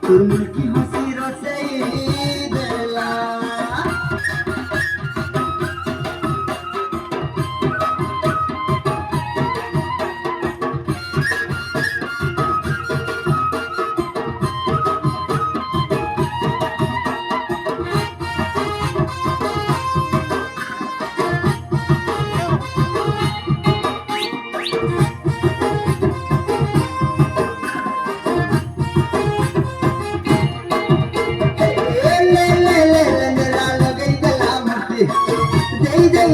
তোর মুখি হাসি রসেই দেলা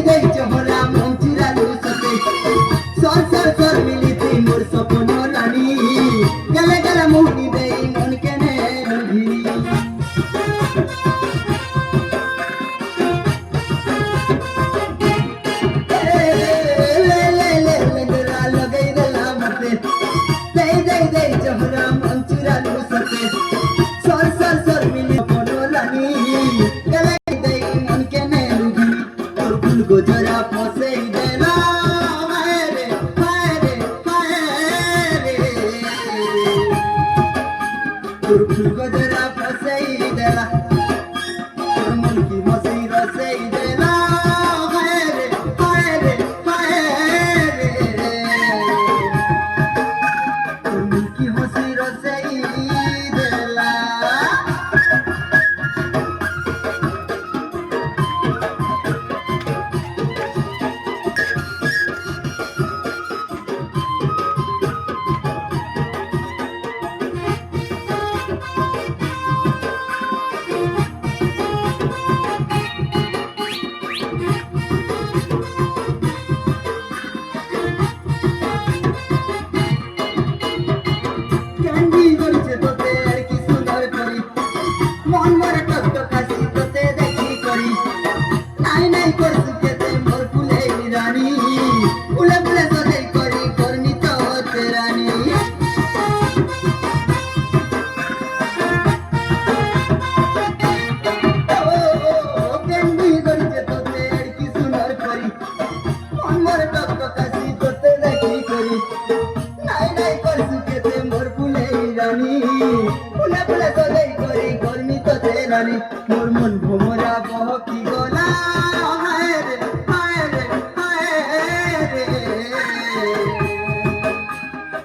दे चोहरा मन चुरालू सते सर सर सर मिली थी मोर सपनो रानी गले गले मुहनी दे मन केने लगी ले ले ले गला लगे गला मते दे चोहरा मन चुरालू सते सर सर सर मिली सपनो रानी गले दे मन केने लगी गुजरा फसे देला रे गुजरा फसे देला तोर मन की मसी रसे देला रे तोर मन की मसी रसे देला मोर मन भोमरा बहकी गला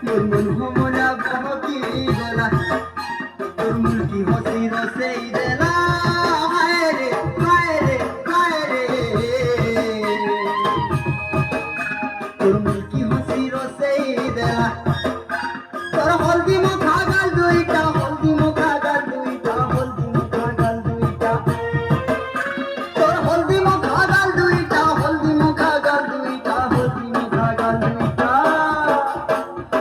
मोर मन भोमरा बहकी गला तोर मुलकी हसी रसे देला तोर मुलकी हसी रसे देला तोर हल्दी मुखा गाल दुईटा हल्दी मुखा गाल दुईटा हल्दी मुखा गाल दुईटा तोर हल्दी मुखा गाल दुईटा हल्दी मुखा गाल दुईटा हल्दी मुखा गाल दुईटा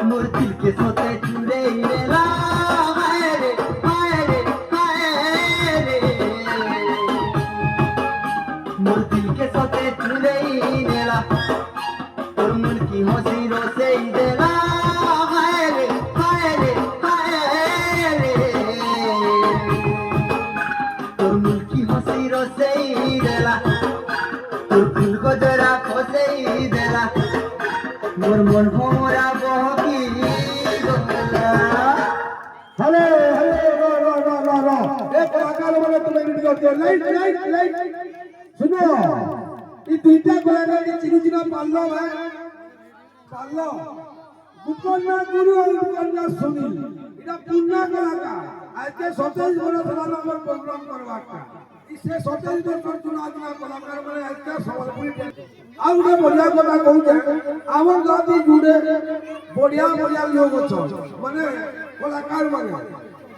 मोर दिल के सोते चुरे लेला मोर दिल के सोते चुरे लेला तोर मन की हंसी रोसे देला तोर मन की हंसी रोसे देला तोर फूल को जरा खोसे देला मोर मन भोमरा बहकी गला हेलो हेलो रो एक कलाकार वाले तुम एडिट करते हो लाइट सुनो ये दुईटा कलाकार के चिना पाल्लो है पाल्लो बुकन्ना गुरु और बुकन्ना सुनील এটা পূর্ণা কলাকার আজকে 27 বছর তোমার আমার প্রোগ্রাম করবাটা ইসে 27 বছর চুনাজনা কলাকার মানে আজকে সম্বলপুরি আর ଗୋଟେ বড়িয়া কথা কହୁছে আমার গাতি জুড়ে বড়িয়া লোক অছ মানে কলাকার মানে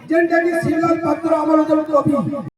যেনটা কি শিবলাল পাত্র আমার কবি